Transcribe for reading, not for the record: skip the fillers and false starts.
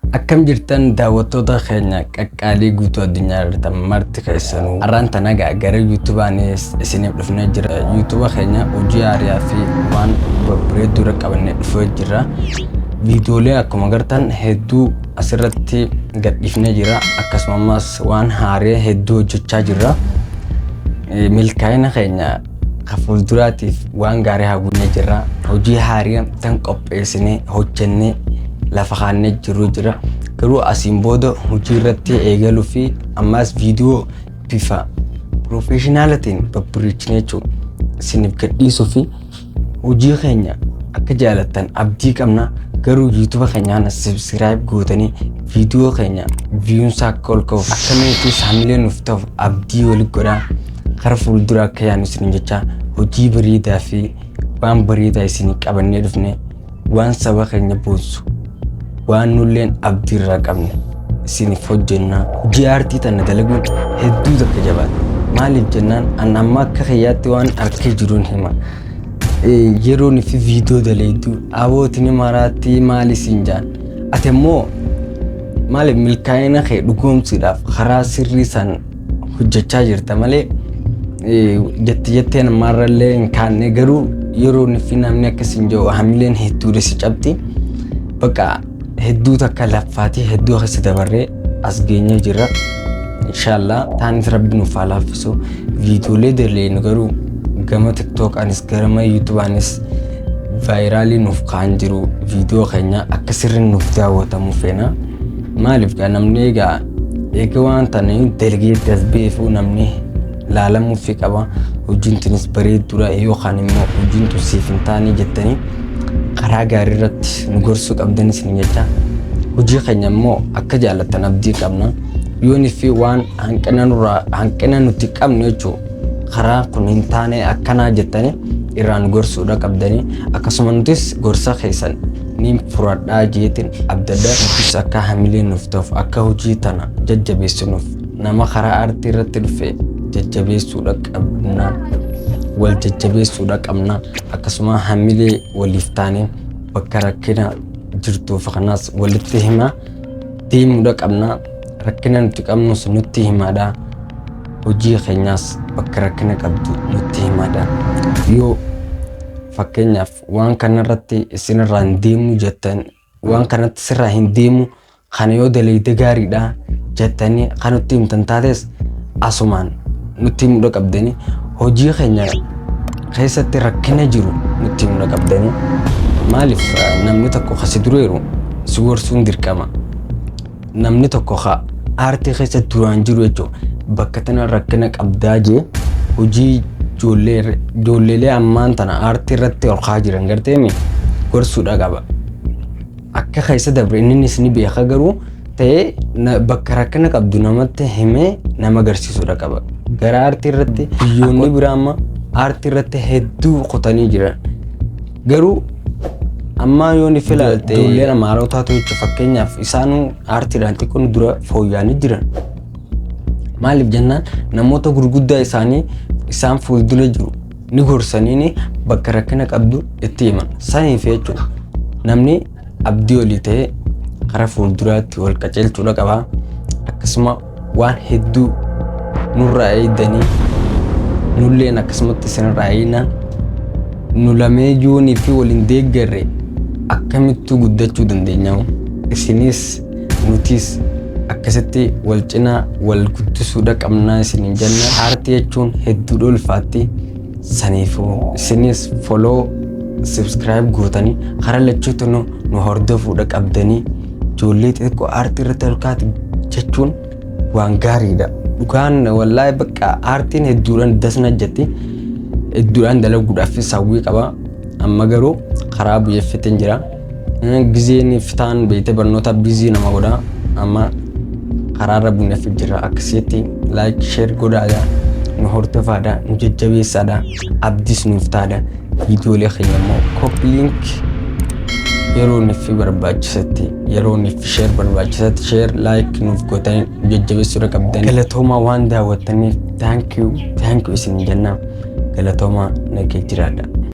Akkam jirtan daawwattoota keenya qaqqaalii guutuu addunyaa irratti marti keessanuu arraan tanagaa gara YouTubaanis isiniif dhufnee jira. YouTube keenya hojii haaraa fi waan babbareedduu irra qabannee dhufee jira. Viidiyoolee akkuma agartan hedduu asirratti gadhiifnee jira. Akkasumas waan haaraa hedduu hojjechaa jirra. Milkaa'ina keenya fuulduraatiif waan gaarii hawwinee jira. Hojii haaraa tan qopheessinee hojjennee lafa kaannee jira. Garuu asiin booda hojii irratti eegaluu fi ammas viidiyoo bifa professionalatiin babbareechinee isiniif gadhiisuu fi hojii keenya akka jaalattan abdii qabna. Garuu YouTube keenyaan subscribe gootanii viidiyoo keenya views akka ol ka'uuf akka nuti saamilee nuuf ta'uuf abdii wal godhaa kara fuuldura akka yaanu isin jecha hojii bareedaa fi waan bareedaa isin qabannee dhufne waan saba keenya boonsu waan nulleen abdii irraa qabne isiniif hojjenna. Hojii aartii tana dalaguun hedduu takka jabaata. Maaliif jennaan amma akka kiyyaatti waan arkee jiruun hima. Yeroon fi viidiyoo daleedduu abootiin maraatti maali siin jaan ati immoo maaliif milkaa'ina kee dhugoomsuudhaaf karaa sirrii san hojjechaa jirta malee jettee namarrallee hin kaanne. Garuu yeroon fi namni akkasiin jiru hamileen hedduu si cabti. Bakka hedduu takka laffaatii hedduu akkasi dabarree as geenyee jira. Inshallah taanis rabbi nuuf haa laaffisu. Viidiyoolee daleenu garuu gama TikTokaanis gama YouTubaanis vaayiraalii nuuf kaan jiru. Viidiyoo keenya akka sirriin nuuf daawwatamu feena. Maaliif namni egaa waan tana delegeetti as beefu namni laalamuu fi qaba. Hojiin tunis bareedduudha yookaan immoo hojiin tun siif hin taane jettanii karaa gaarii irratti nu gorsuu qabdan isin jecha. Hojii keenya immoo akka jaalattan abdii qabna. Yoonii fi waan hanqina nuti qabnu jechuudha. Karaa kun hin taane akkanaa jettanii irraan gorsuudha qabdanii. Akkasuma nutis gorsa keessan ni fudhadhaa jeetiin abdadda nutis akka hamilee nuuf ta'uuf akka hojii tana jajjabeessinuuf nama karaa aartii irratti dhufe jajjabeessuudha qabna. Wal jajjabeessuudha qabna. Akkasuma hamilee waliif taaneen bakka rakkina jirtuuf kanaas walitti himaa deemuudha qabna. Rakkina nuti qabnus nutti himaadha. Hojii keenyaas bakka rakkina qabdu nutti himaadha. Yoo fakkeenyaaf waan kanarratti isinirraa hin deemu jettan waan kanatti sirraa hin deemu kana yoo daleeyde gaariidha jettanii kan nutti himtan taates asumaan nutti himuudha qabdanii. Hojii keenya keessatti rakkina jiru nutti himuudha qabdanii. Maaliif namni tokko kasi dureeru si gorsuun dirqama. Namni tokko aartii keessatti duraan jiru jechuudha. Bakka tana rakkina qabdaa jee hojii ijoolleelee ammaan tana aartii irratti olkaa jiran garteemi gorsuudha qaba. Akka keessa dabre innis ni beeka. Garuu ta'ee bakka rakkina qabdu namatti himee nama agarsiisuudha qaba. Gara aartii irratti biyyoonni biraa amma aartii irratti hedduu qotanii jiran. Garuu amma yoo ni filaalte ijoolleen amaarotaatu jechuudha. Fakkeenyaaf isaan aartiidhaan xiqqoon dura fooyya'anii jiran. Maaliif jennaan namoota gurguddaa isaanii isaan fuuldura jiru ni gorsanii bakka rakkina qabdu itti himan. Saniif jechuudha namni abdii olii ta'ee karaa fuulduraatti wal qaceelchuudha qaba. Akkasuma waan hedduu nurraa eegdanii nulleen akkasumatti isinirraa eegnaan nu lamee joonii fi waliin deeggarre akkamittuu guddachuu dandeenya. Isinis nutis akkasitti wal cinaa wal guddisuudha qabnaa isinin jenna. Aartii jechuun hedduu ulfaatti. Saniifuu isinis follow subscribe gootanii karaa lachuutu nu hordofuudha qabdanii. Ijoollee xixiqqoo aartii irratti olkaati jechuun waan gaariidha. Dhugaan wallaahi bakka aartiin hedduudhaan dasna jetti. Hedduudhaan dalaguudhaaf hawwii qaba. Amma garuu karaa biyyeeffateen jira. Gizeen fitaan beeyte barnoota bizii nama godha. Amma karaa rabbuun fi jira. Akkasitti like share godhaadha. Nu hordofaadha. Nu jajjabeessaadha. Abdiis nuuf taadha. Viidiyoolee keenya immoo copy link yeroo nuuf barbaachisatti yeroo nuuf share barbaachisatti share like nuuf gootanii jajjabeessuudha qabdan. Galatooma waan daawwattaniif thank you isin jenna. Galatooma nagee jiraadha.